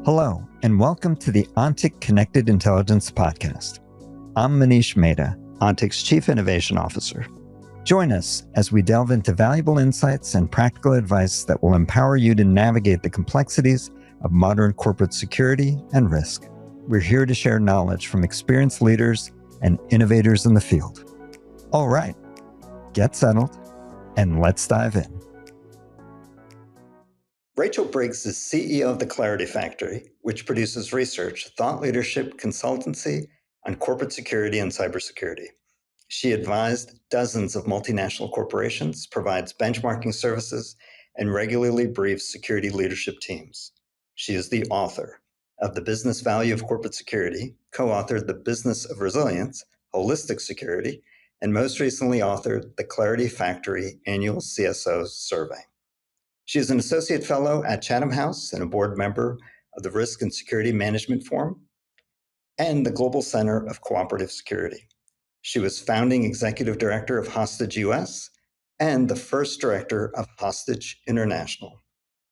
Hello, and welcome to the Ontic Connected Intelligence Podcast. I'm Manish Mehta, Ontic's Chief Innovation Officer. Join us as we delve into valuable insights and practical advice that will empower you to navigate the complexities of modern corporate security and risk. We're here to share knowledge from experienced leaders and innovators in the field. All right, get settled, and let's dive in. Rachel Briggs is CEO of the Clarity Factory, which produces research, thought leadership, consultancy on corporate security and cybersecurity. She advised dozens of multinational corporations, provides benchmarking services, and regularly briefs security leadership teams. She is the author of The Business Value of Corporate Security, co-authored The Business of Resilience, Holistic Security, and most recently authored the Clarity Factory Annual CSOs Survey. She is an associate fellow at Chatham House and a board member of the Risk and Security Management Forum and the Global Center of Cooperative Security. She was founding executive director of Hostage US and the first director of Hostage International.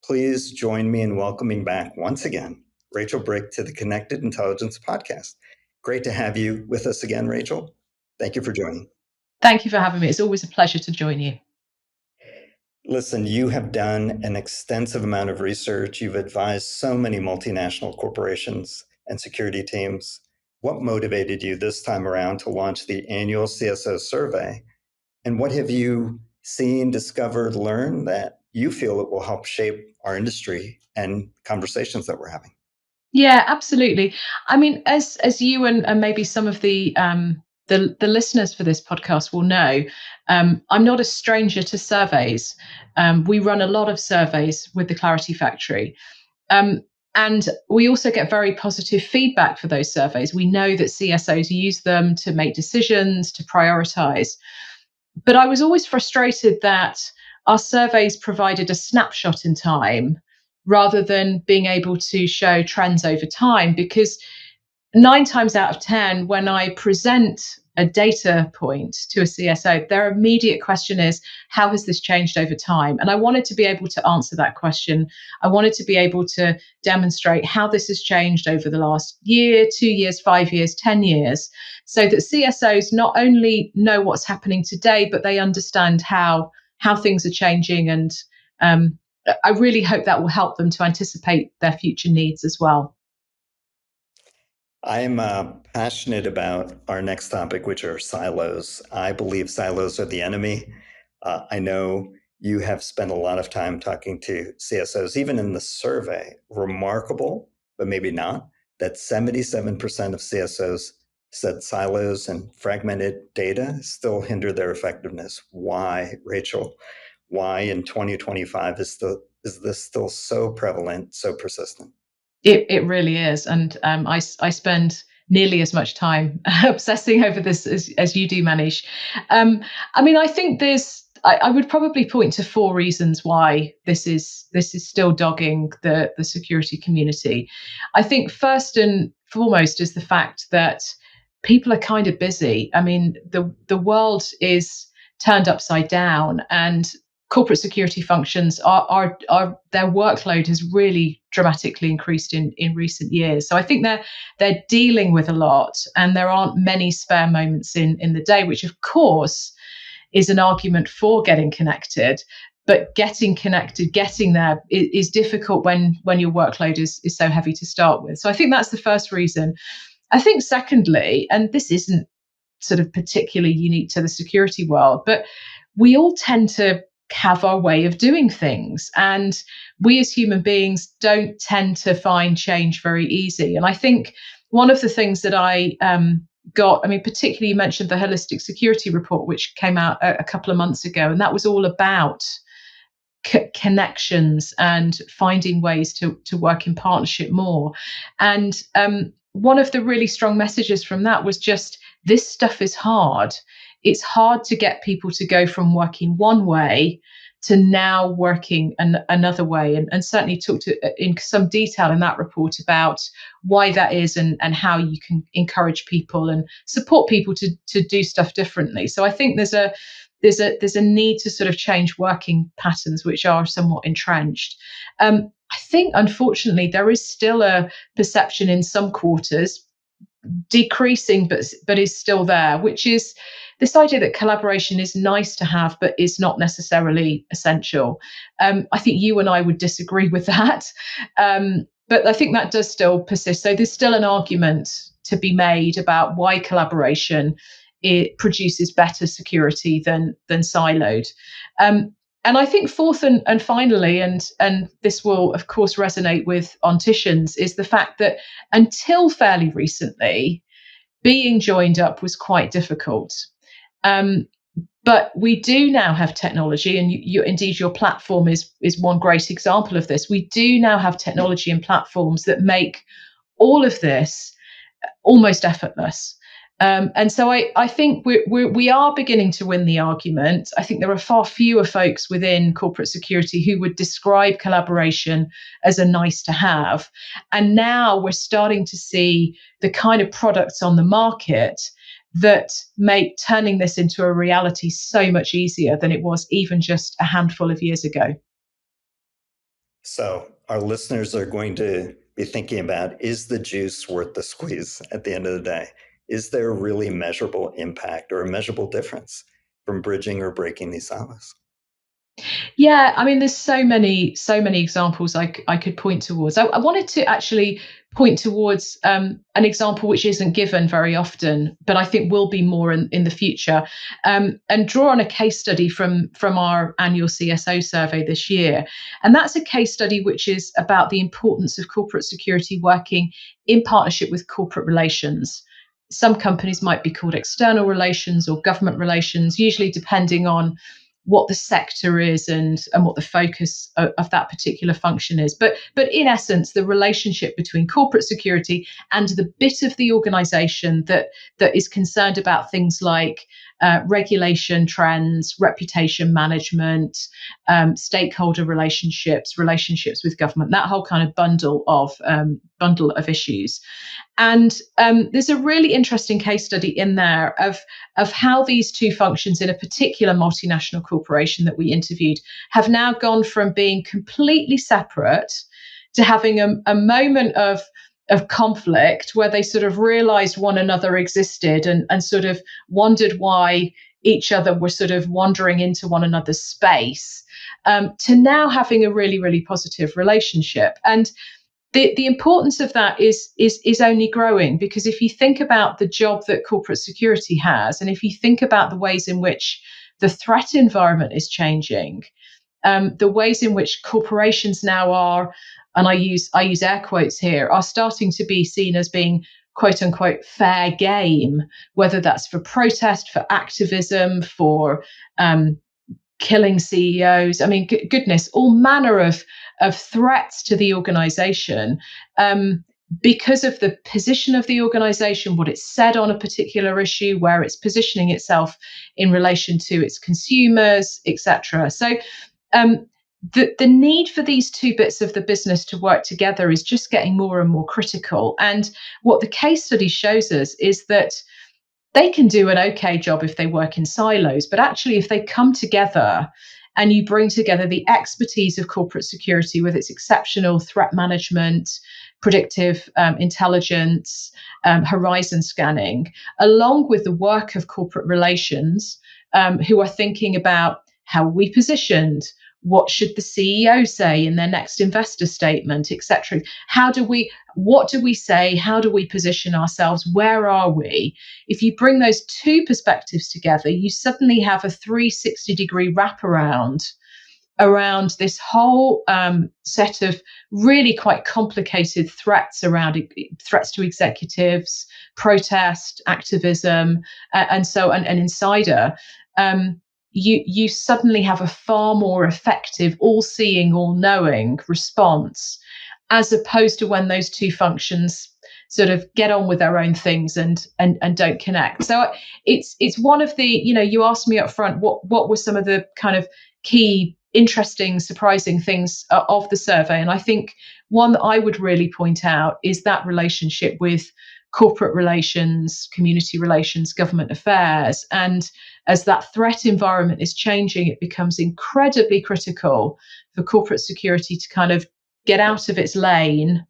Please join me in welcoming back once again Rachel Briggs to the Connected Intelligence Podcast. Great to have you with us again, Rachel. Thank you for joining. Thank you for having me. It's always a pleasure to join you. Listen, you have done an extensive amount of research. You've advised so many multinational corporations and security teams. What motivated you this time around to launch the annual CSO survey? And what have you seen, discovered, learned that you feel it will help shape our industry and conversations that we're having? Yeah, absolutely. I mean, as you and maybe some of the listeners for this podcast will know, I'm not a stranger to surveys. We run a lot of surveys with the Clarity Factory. And we also get very positive feedback for those surveys. We know that CSOs use them to make decisions, to prioritize. But I was always frustrated that our surveys provided a snapshot in time rather than being able to show trends over time, because 9 times out of 10, when I present a data point to a CSO, their immediate question is, how has this changed over time? And I wanted to be able to answer that question. I wanted to be able to demonstrate how this has changed over the last year, 2 years, 5 years, 10 years, so that CSOs not only know what's happening today, but they understand how things are changing. And I really hope that will help them to anticipate their future needs as well. I'm passionate about our next topic, which are silos. I believe silos are the enemy. I know you have spent a lot of time talking to CSOs, even in the survey. Remarkable, but maybe not, that 77% of CSOs said silos and fragmented data still hinder their effectiveness. Why, Rachel? Why in 2025 is this still so prevalent, so persistent? It really is. And I spend nearly as much time obsessing over this as you do, Manish. I mean, I think I would probably point to 4 reasons why this is still dogging the security community. I think first and foremost is the fact that people are kind of busy. I mean, the world is turned upside down, and corporate security functions are their workload has really dramatically increased in recent years. So I think they're dealing with a lot, and there aren't many spare moments in the day, which of course is an argument for getting connected. But getting connected, getting there is difficult when your workload is so heavy to start with. So I think that's the first reason. I think secondly, and this isn't sort of particularly unique to the security world, but we all tend to have our way of doing things. And we as human beings don't tend to find change very easy. And I think one of the things that I particularly you mentioned the Holistic Security Report, which came out a couple of months ago, and that was all about connections and finding ways to work in partnership more. And one of the really strong messages from that was just, this stuff is hard. It's hard to get people to go from working one way to now working another way, and certainly talked in some detail in that report about why that is, and how you can encourage people and support people to do stuff differently. So I think there's a need to sort of change working patterns which are somewhat entrenched. I think, unfortunately, there is still a perception in some quarters, decreasing but is still there, which is this idea that collaboration is nice to have but is not necessarily essential. I think you and I would disagree with that, but I think that does still persist. So there's still an argument to be made about why collaboration it produces better security than siloed. Um, and I think fourth and finally, and this will of course resonate with onticians, is the fact that until fairly recently, being joined up was quite difficult. Um, but we do now have technology, and indeed your platform is one great example of this. We do now have technology and platforms that make all of this almost effortless. And so I think we are beginning to win the argument. I think there are far fewer folks within corporate security who would describe collaboration as a nice to have. And now we're starting to see the kind of products on the market that make turning this into a reality so much easier than it was even just a handful of years ago. So our listeners are going to be thinking about, is the juice worth the squeeze at the end of the day? Is there a really measurable impact or a measurable difference from bridging or breaking these silos? Yeah, I mean, there's so many examples I could point towards. I wanted to actually point towards an example which isn't given very often, but I think will be more in the future, and draw on a case study from our annual CSO survey this year. And that's a case study which is about the importance of corporate security working in partnership with corporate relations. Some companies might be called external relations or government relations, usually depending on what the sector is and what the focus of that particular function is. But in essence, the relationship between corporate security and the bit of the organization that is concerned about things like regulation trends, reputation management, stakeholder relationships, relationships with government, that whole kind of bundle of issues. And there's a really interesting case study in there of how these two functions in a particular multinational corporation that we interviewed have now gone from being completely separate to having a moment of conflict where they sort of realized one another existed and sort of wondered why each other were sort of wandering into one another's space, to now having a really, really positive relationship. And the importance of that is only growing, because if you think about the job that corporate security has, and if you think about the ways in which the threat environment is changing, the ways in which corporations now are, and I use air quotes here, are starting to be seen as being quote unquote fair game, whether that's for protest, for activism, for killing CEOs. I mean, goodness, all manner of threats to the organization, because of the position of the organization, what it's said on a particular issue, where it's positioning itself in relation to its consumers, etc. So the need for these two bits of the business to work together is just getting more and more critical. And what the case study shows us is that they can do an okay job if they work in silos, but actually, if they come together and you bring together the expertise of corporate security with its exceptional threat management, predictive intelligence, horizon scanning, along with the work of corporate relations, who are thinking about how we positioned, what should the CEO say in their next investor statement, etc. What do we say? How do we position ourselves? Where are we? If you bring those two perspectives together, you suddenly have a 360-degree wraparound around this whole set of really quite complicated threats around threats to executives, protest, activism, and insider. You suddenly have a far more effective, all-seeing, all-knowing response, as opposed to when those two functions sort of get on with their own things and don't connect. So it's one of the, you asked me up front what were some of the kind of key interesting, surprising things of the survey. And I think one that I would really point out is that relationship with corporate relations, community relations, government affairs. And as that threat environment is changing, it becomes incredibly critical for corporate security to kind of get out of its lane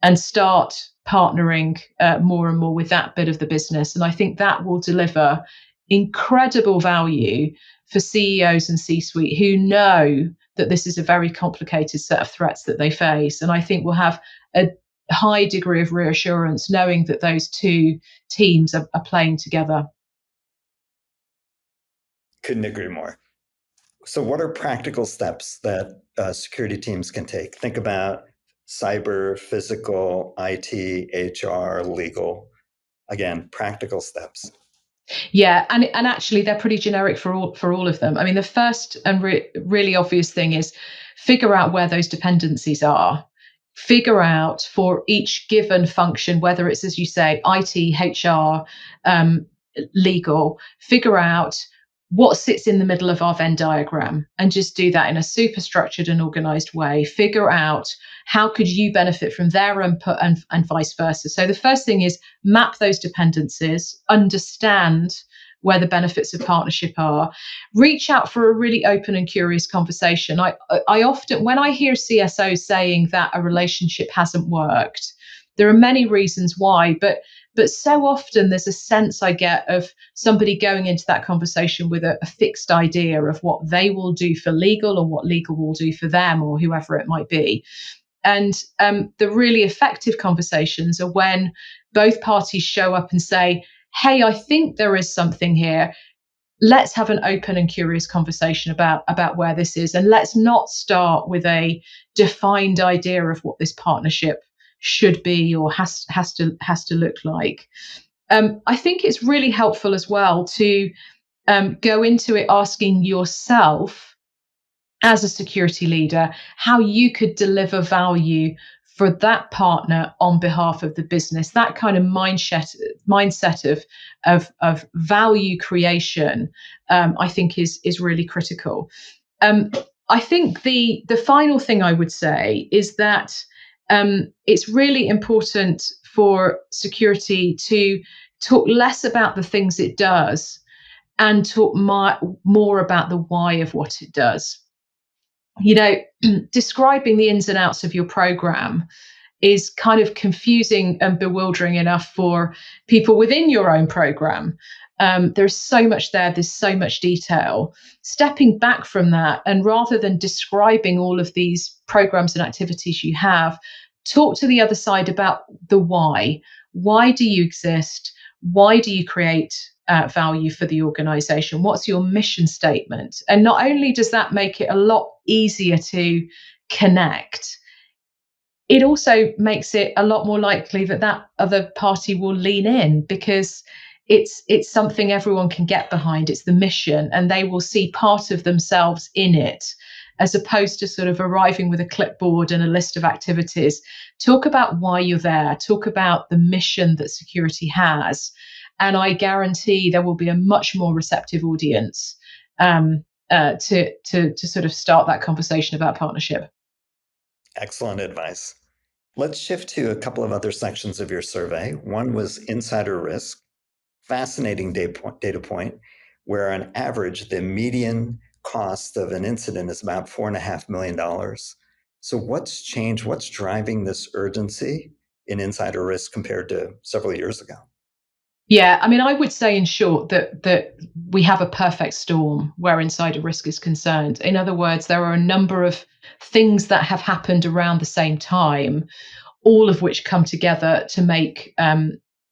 and start partnering more and more with that bit of the business. And I think that will deliver incredible value for CEOs and C-suite who know that this is a very complicated set of threats that they face. And I think we'll have a high degree of reassurance knowing that those two teams are playing together. Couldn't agree more. So, what are practical steps that security teams can take? Think about cyber, physical, IT, HR, legal. Again, practical steps. Yeah, and actually they're pretty generic for all of them. I mean, the first and really obvious thing is figure out where those dependencies are. Figure out for each given function, whether it's, as you say, IT, HR, legal, figure out what sits in the middle of our Venn diagram and just do that in a super structured and organized way. Figure out how could you benefit from their input and vice versa. So the first thing is map those dependencies, understand where the benefits of partnership are, reach out for a really open and curious conversation. I often, when I hear CSOs saying that a relationship hasn't worked, there are many reasons why, but so often there's a sense I get of somebody going into that conversation with a fixed idea of what they will do for legal or what legal will do for them or whoever it might be. And the really effective conversations are when both parties show up and say, hey, I think there is something here. Let's have an open and curious conversation about where this is. And let's not start with a defined idea of what this partnership should be or has to look like. I think it's really helpful as well to go into it asking yourself as a security leader how you could deliver value for that partner on behalf of the business. That kind of mindset of value creation, I think is really critical. I think the final thing I would say is that it's really important for security to talk less about the things it does and talk more about the why of what it does. You know, describing the ins and outs of your program is kind of confusing and bewildering enough for people within your own program. There's so much there, there's so much detail. Stepping back from that, and rather than describing all of these programs and activities you have, talk to the other side about the why. Why do you exist? Why do you create value for the organization? What's your mission statement? And not only does that make it a lot easier to connect, it also makes it a lot more likely that that other party will lean in because it's something everyone can get behind. It's the mission, and they will see part of themselves in it, as opposed to sort of arriving with a clipboard and a list of activities. Talk about why you're there. Talk about the mission that security has, and I guarantee there will be a much more receptive audience to sort of start that conversation about partnership. Excellent advice. Let's shift to a couple of other sections of your survey. One was insider risk. Fascinating data point, where on average, the median cost of an incident is about $4.5 million. So what's changed? What's driving this urgency in insider risk compared to several years ago? Yeah, I mean, I would say in short that we have a perfect storm where insider risk is concerned. In other words, there are a number of things that have happened around the same time, all of which come together to make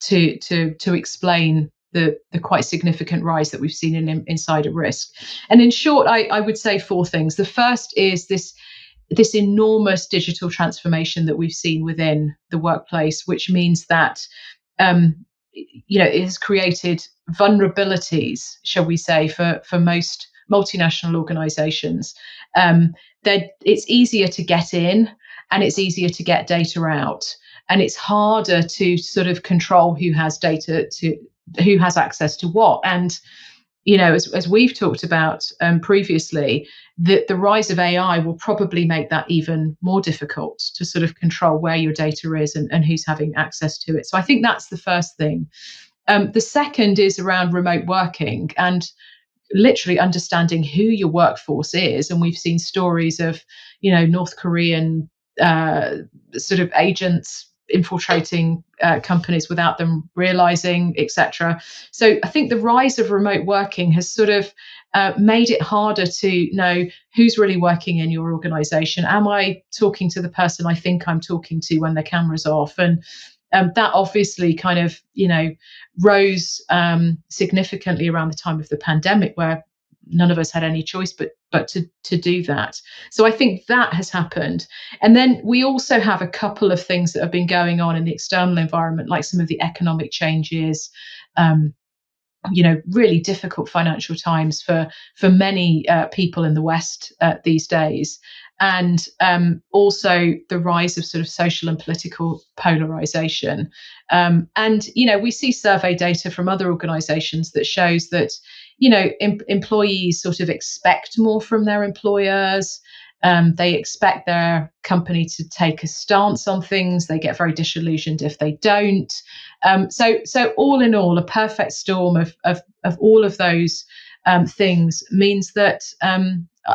to explain the quite significant rise that we've seen in insider risk. And in short, I would say four things. The first is this enormous digital transformation that we've seen within the workplace, which means that um, it has created vulnerabilities, shall we say, for most multinational organizations. That it's easier to get in and it's easier to get data out. And it's harder to sort of control who has data to who has access to what. And as we've talked about previously, the rise of AI will probably make that even more difficult to sort of control where your data is and who's having access to it. So I think that's the first thing. The second is around remote working and literally understanding who your workforce is. And we've seen stories of, North Korean sort of agents infiltrating companies without them realizing, etc. So I think the rise of remote working has sort of made it harder to know who's really working in your organization. Am I talking to the person I think I'm talking to when the camera's off? And that obviously kind of, rose significantly around the time of the pandemic, where none of us had any choice but to do that. So I think that has happened. And then we also have a couple of things that have been going on in the external environment, like some of the economic changes, um, really difficult financial times for many people in the West these days, and also the rise of sort of social and political polarization. And we see survey data from other organisations that shows that employees sort of expect more from their employers. They expect their company to take a stance on things. They get very disillusioned if they don't. So all in all, a perfect storm of all of those things means that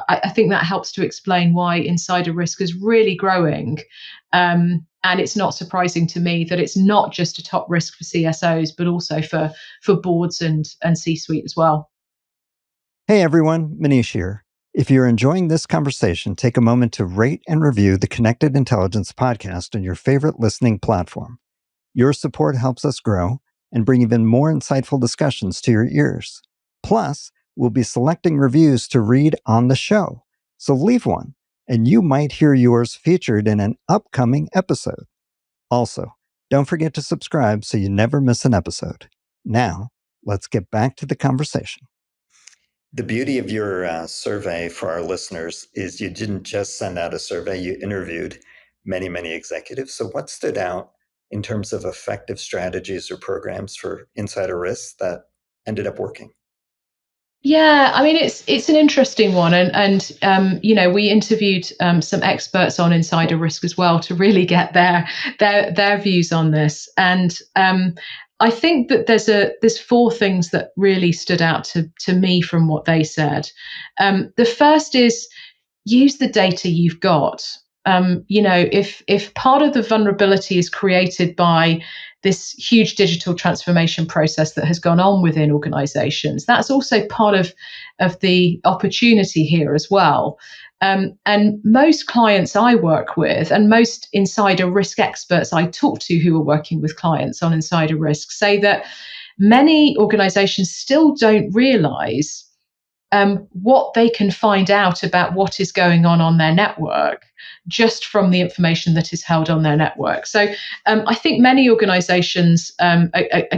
I think that helps to explain why insider risk is really growing. And it's not surprising to me that it's not just a top risk for CSOs, but also for boards and C-suite as well. Hey everyone, Manish here. If you're enjoying this conversation, take a moment to rate and review the Connected Intelligence podcast on your favorite listening platform. Your support helps us grow and bring even more insightful discussions to your ears. Plus, we'll be selecting reviews to read on the show. So leave one, and you might hear yours featured in an upcoming episode. Also, don't forget to subscribe so you never miss an episode. Now, let's get back to the conversation. The beauty of your survey for our listeners is you didn't just send out a survey, you interviewed many, many executives. So what stood out in terms of effective strategies or programs for insider risks that ended up working? Yeah, I mean it's an interesting one, and we interviewed some experts on insider risk as well to really get their views on this. And I think that there's four things that really stood out to me from what they said. The first is use the data you've got. If part of the vulnerability is created by this huge digital transformation process that has gone on within organizations, that's also part of the opportunity here as well. And most clients I work with and most insider risk experts I talk to who are working with clients on insider risk say that many organizations still don't realize what they can find out about what is going on their network just from the information that is held on their network. So I think many organizations are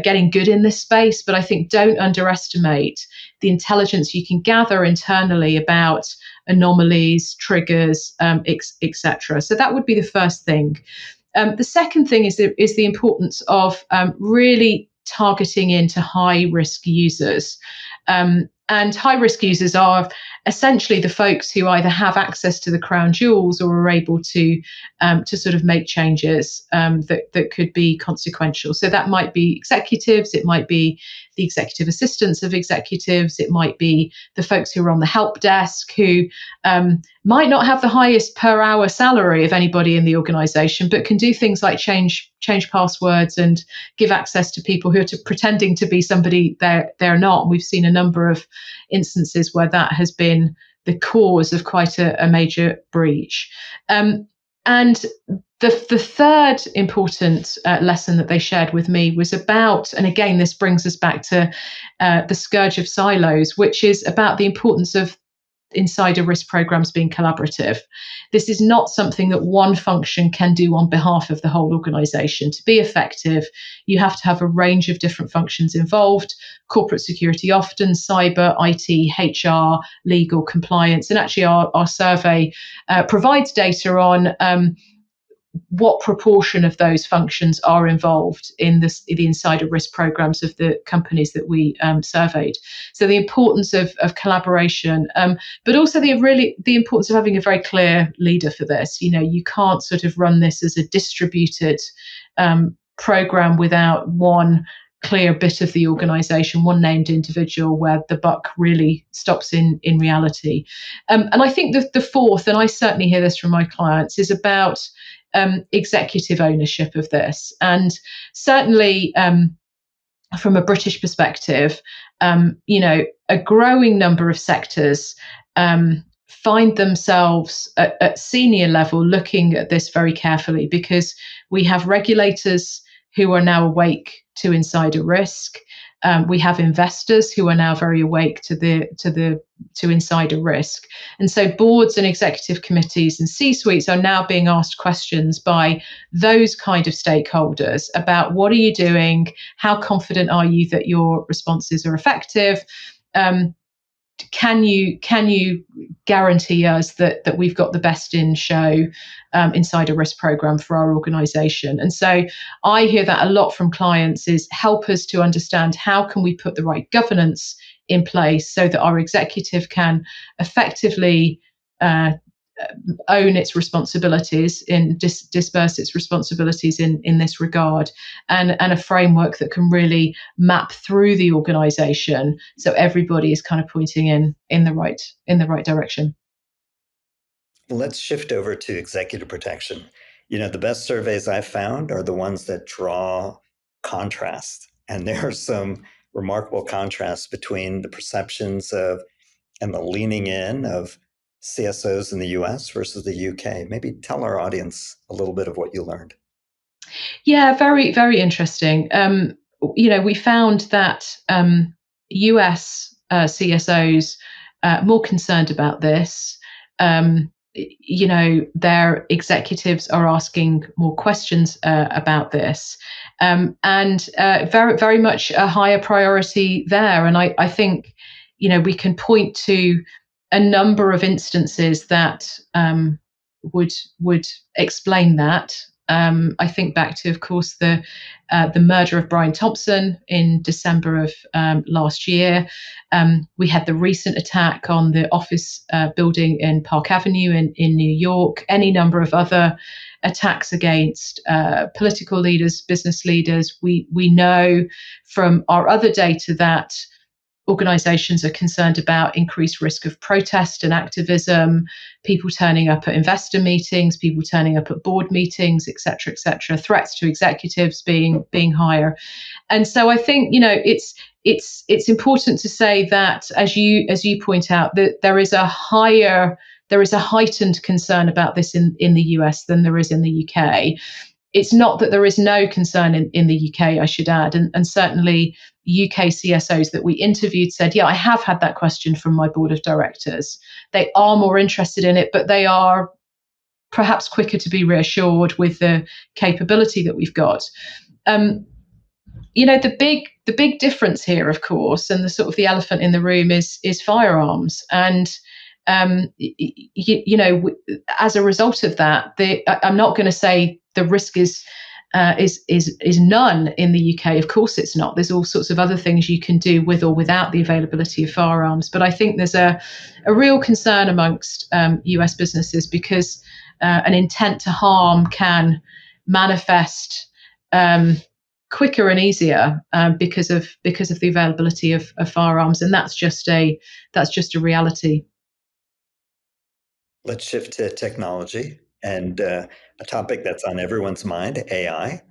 getting good in this space, but I think don't underestimate the intelligence you can gather internally about anomalies, triggers, etc. So that would be the first thing. The second thing is the importance of really targeting into high risk users. And high risk users are essentially the folks who either have access to the crown jewels or are able to sort of make changes that could be consequential. So that might be executives, it might be the executive assistants of executives, it might be the folks who are on the help desk who might not have the highest per hour salary of anybody in the organization, but can do things like change passwords and give access to people who are pretending to be somebody they're not. And we've seen a number of instances where that has been the cause of quite a major breach. And the third important lesson that they shared with me was about, and again, this brings us back to the scourge of silos, which is about the importance of insider risk programs being collaborative. This is not something that one function can do on behalf of the whole organization. To be effective, you have to have a range of different functions involved: corporate security, often cyber, IT, HR, legal, compliance. And actually, our survey provides data on what proportion of those functions are involved in the insider risk programs of the companies that we surveyed. So the importance of collaboration, but also the importance of having a very clear leader for this. You can't sort of run this as a distributed program without one clear bit of the organization, one named individual, where the buck really stops in reality. And I think the fourth, and I certainly hear this from my clients, is about executive ownership of this. And certainly, from a British perspective, a growing number of sectors find themselves at senior level looking at this very carefully, because we have regulators who are now awake to insider risk. We have investors who are now very awake to insider risk, and so boards and executive committees and C-suites are now being asked questions by those kind of stakeholders about what are you doing, how confident are you that your responses are effective. Can you guarantee us that we've got the best in show insider risk program for our organization? And so I hear that a lot from clients, is help us to understand how can we put the right governance in place so that our executive can effectively own its responsibilities, disperse its responsibilities in this regard, and a framework that can really map through the organization so everybody is kind of pointing in the right direction. Let's shift over to executive protection. The best surveys I've found are the ones that draw contrast. And there are some remarkable contrasts between the perceptions of and the leaning in of CSOs in the US versus the UK. Maybe tell our audience a little bit of what you learned. Yeah, very, very interesting. We found that US CSOs more concerned about this. Their executives are asking more questions about this, and very, very much a higher priority there. And I think, we can point to a number of instances that would explain that. I think back to, of course, the murder of Brian Thompson in December of last year. We had the recent attack on the office building in Park Avenue in New York. Any number of other attacks against political leaders, business leaders. We know from our other data that organizations are concerned about increased risk of protest and activism, people turning up at investor meetings, people turning up at board meetings, et cetera, threats to executives being higher. And so I think, it's important to say that, as you point out, that there is a heightened concern about this in the US than there is in the UK. It's not that there is no concern in the UK, I should add. And certainly UK CSOs that we interviewed said, yeah, I have had that question from my board of directors. They are more interested in it, but they are perhaps quicker to be reassured with the capability that we've got. The big difference here, of course, and the sort of the elephant in the room is firearms. And as a result of that, I'm not going to say the risk is none in the UK. Of course, it's not. There's all sorts of other things you can do with or without the availability of firearms. But I think there's a real concern amongst US businesses, because an intent to harm can manifest quicker and easier because of the availability of firearms, and that's just a reality. Let's shift to technology and a topic that's on everyone's mind, AI.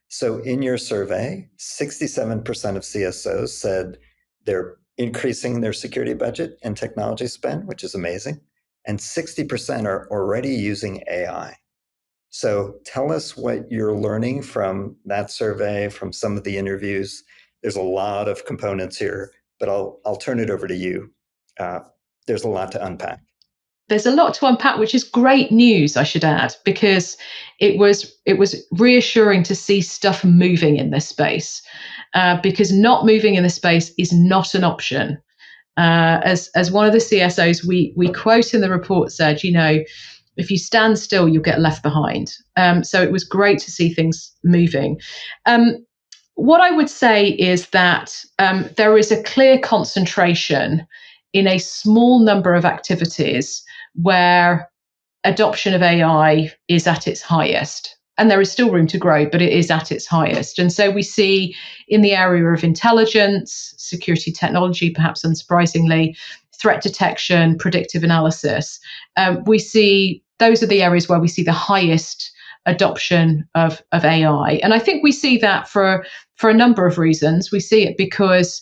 So in your survey, 67% of CSOs said they're increasing their security budget and technology spend, which is amazing. And 60% are already using AI. So tell us what you're learning from that survey, from some of the interviews. There's a lot of components here, but I'll turn it over to you. There's a lot to unpack. There's a lot to unpack, which is great news, I should add, because it was reassuring to see stuff moving in this space, because not moving in this space is not an option. As one of the CSOs we quote in the report said, if you stand still, you'll get left behind. So it was great to see things moving. What I would say is that there is a clear concentration in a small number of activities where adoption of AI is at its highest. and there is still room to grow, but it is at its highest. And so we see in the area of intelligence, security technology, perhaps unsurprisingly, threat detection, predictive analysis, we see those are the areas where we see the highest adoption of AI. And I think we see that for a number of reasons. We see it because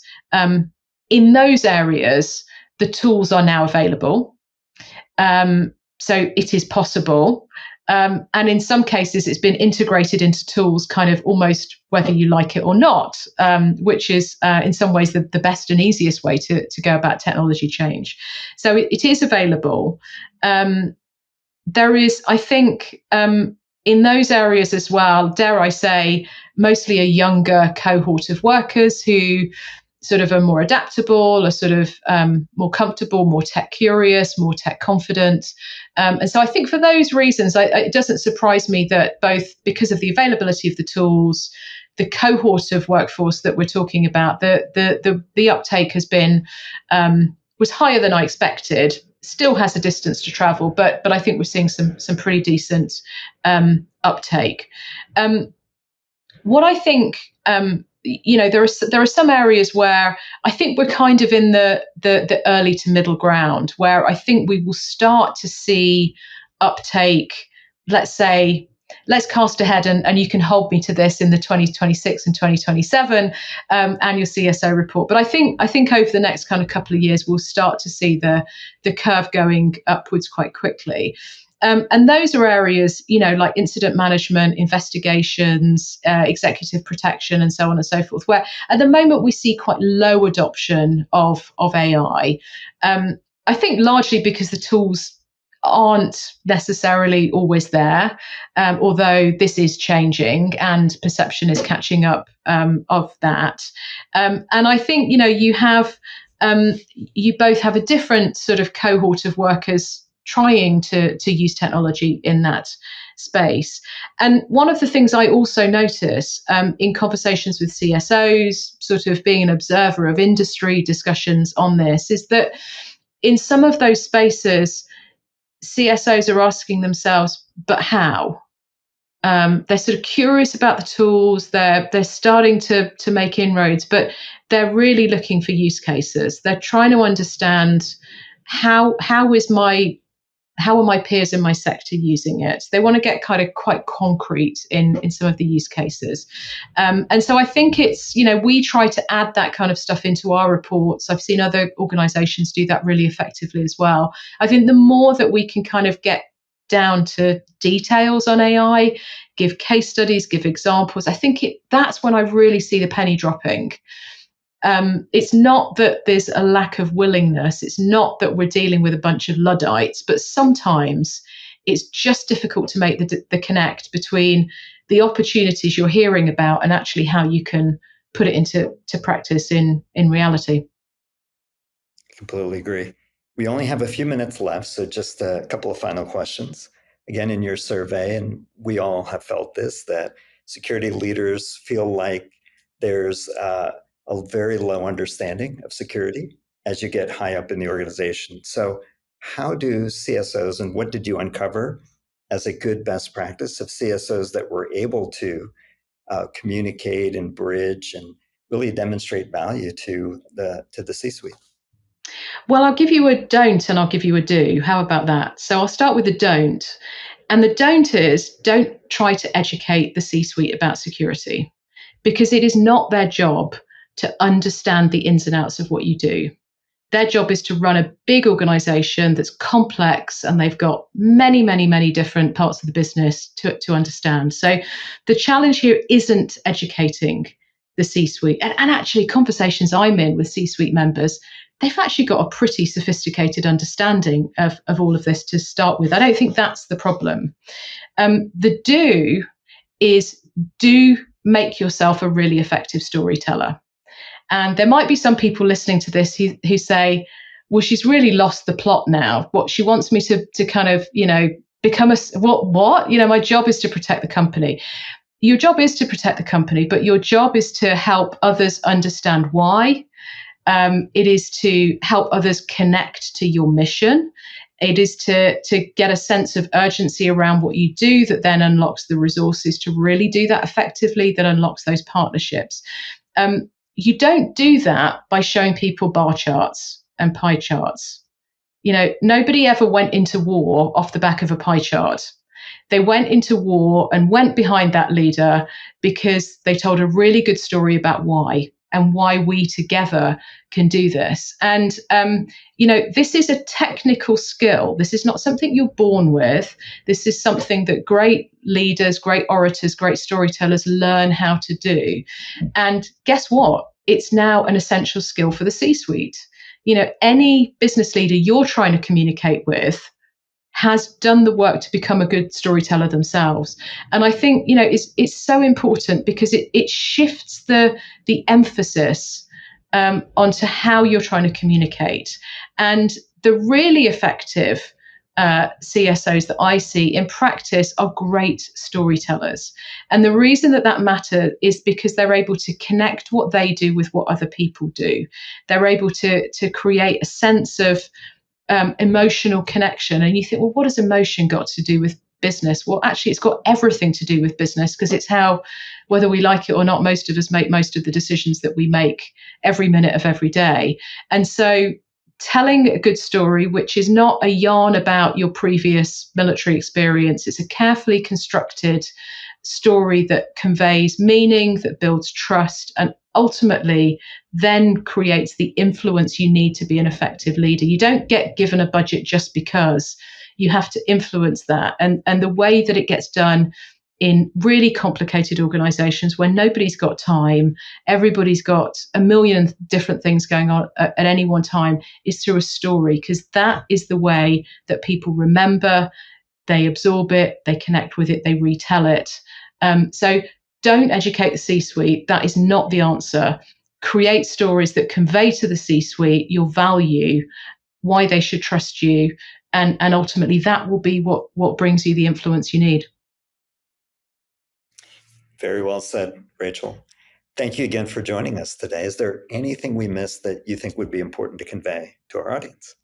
in those areas, the tools are now available. So it is possible. And in some cases, it's been integrated into tools kind of almost whether you like it or not, which is in some ways the best and easiest way to go about technology change. So it is available. There is, I think, in those areas as well, dare I say, mostly a younger cohort of workers who sort of are more adaptable, are sort of more comfortable, more tech curious, more tech confident. And so I think for those reasons, it doesn't surprise me that both because of the availability of the tools, the cohort of workforce that we're talking about, the uptake has been was higher than I expected. Still has a distance to travel, but I think we're seeing some pretty decent uptake. What I think, there are some areas where I think we're kind of in the early to middle ground, where I think we will start to see uptake. Let's say, let's cast ahead, and you can hold me to this in the 2026 and 2027 annual CSO report. But I think over the next kind of couple of years, we'll start to see the curve going upwards quite quickly. And those are areas, like incident management, investigations, executive protection, and so on and so forth, where at the moment we see quite low adoption of AI. I think largely because the tools aren't necessarily always there, although this is changing and perception is catching up of that. And I think, you both have a different sort of cohort of workers trying to use technology in that space. And one of the things I also notice in conversations with CSOs, sort of being an observer of industry discussions on this, is that in some of those spaces, CSOs are asking themselves, but how? They're sort of curious about the tools. They're starting to make inroads, but they're really looking for use cases. They're trying to understand how are my peers in my sector using it? They want to get kind of quite concrete in some of the use cases. And so I think it's, we try to add that kind of stuff into our reports. I've seen other organizations do that really effectively as well. I think the more that we can kind of get down to details on AI, give case studies, give examples, I think that's when I really see the penny dropping. It's not that there's a lack of willingness. It's not that we're dealing with a bunch of Luddites, but sometimes it's just difficult to make the connect between the opportunities you're hearing about and actually how you can put it into practice in reality. Completely agree. We only have a few minutes left, so just a couple of final questions. Again, in your survey, and we all have felt this, that security leaders feel like there's a very low understanding of security as you get high up in the organization. So how do CSOs, and what did you uncover as a good best practice of CSOs that were able to communicate and bridge and really demonstrate value to the C-suite? Well, I'll give you a don't and I'll give you a do. How about that? So I'll start with the don't. And the don't is don't try to educate the C-suite about security, because it is not their job to understand the ins and outs of what you do. Their job is to run a big organization that's complex and they've got many, many, many different parts of the business to understand. So the challenge here isn't educating the C-suite. And actually, conversations I'm in with C-suite members, they've actually got a pretty sophisticated understanding of all of this to start with. I don't think that's the problem. The do is do make yourself a really effective storyteller. And there might be some people listening to this who say, well, she's really lost the plot now. What she wants me to kind of, become what? My job is to protect the company. Your job is to protect the company, but your job is to help others understand why. It is to help others connect to your mission. It is to get a sense of urgency around what you do that then unlocks the resources to really do that effectively, that unlocks those partnerships. You don't do that by showing people bar charts and pie charts. Nobody ever went into war off the back of a pie chart. They went into war and went behind that leader because they told a really good story about why and why we together can do this. And, this is a technical skill. This is not something you're born with. This is something that great leaders, great orators, great storytellers learn how to do. And guess what? It's now an essential skill for the C-suite. Any business leader you're trying to communicate with has done the work to become a good storyteller themselves. And I think, it's so important because it shifts the emphasis onto how you're trying to communicate. And the really effective CSOs that I see in practice are great storytellers. And the reason that matters is because they're able to connect what they do with what other people do. They're able to create a sense of emotional connection. And you think, well, what has emotion got to do with business? Well, actually, it's got everything to do with business because it's how, whether we like it or not, most of us make most of the decisions that we make every minute of every day. And so telling a good story, which is not a yarn about your previous military experience, it's a carefully constructed story that conveys meaning, that builds trust, and ultimately then creates the influence you need to be an effective leader. You don't get given a budget just because. You have to influence that. And the way that it gets done in really complicated organizations where nobody's got time, everybody's got a million different things going on at any one time, is through a story, because that is the way that people remember, they absorb it, they connect with it, they retell it. So don't educate the C-suite. That is not the answer. Create stories that convey to the C-suite your value, why they should trust you, and ultimately that will be what brings you the influence you need. Very well said, Rachel. Thank you again for joining us today. Is there anything we missed that you think would be important to convey to our audience?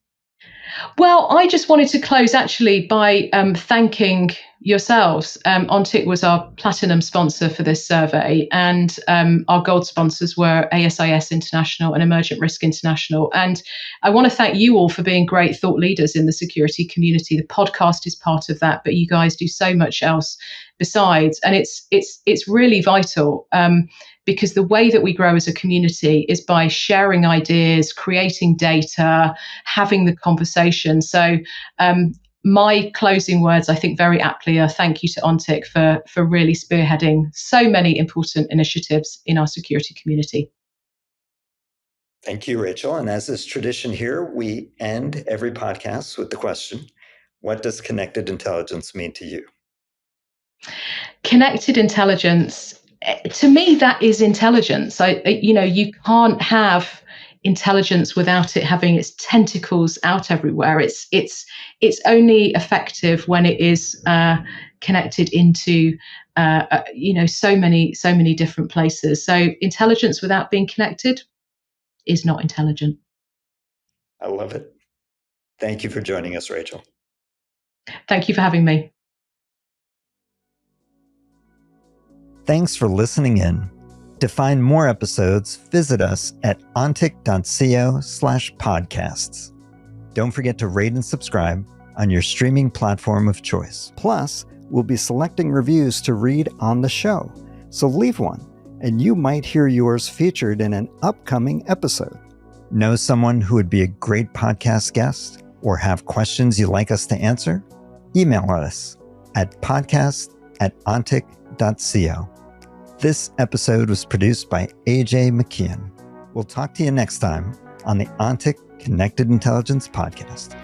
Well, I just wanted to close actually by thanking yourselves. Ontic was our platinum sponsor for this survey, and our gold sponsors were ASIS International and Emergent Risk International. And I want to thank you all for being great thought leaders in the security community. The podcast is part of that, but you guys do so much else besides, and it's really vital. Because the way that we grow as a community is by sharing ideas, creating data, having the conversation. So my closing words, I think very aptly, are thank you to Ontic for really spearheading so many important initiatives in our security community. Thank you, Rachel. And as is tradition here, we end every podcast with the question, what does connected intelligence mean to you? Connected intelligence, to me, that is intelligence. You can't have intelligence without it having its tentacles out everywhere. It's only effective when it is connected into so many different places. So intelligence without being connected is not intelligent. I love it. Thank you for joining us, Rachel. Thank you for having me. Thanks for listening in. To find more episodes, visit us at ontic.co/podcasts. Don't forget to rate and subscribe on your streaming platform of choice. Plus, we'll be selecting reviews to read on the show, so leave one, and you might hear yours featured in an upcoming episode. Know someone who would be a great podcast guest or have questions you'd like us to answer? Email us at podcast@ontic.co. This episode was produced by AJ McKeon. We'll talk to you next time on the Ontic Connected Intelligence Podcast.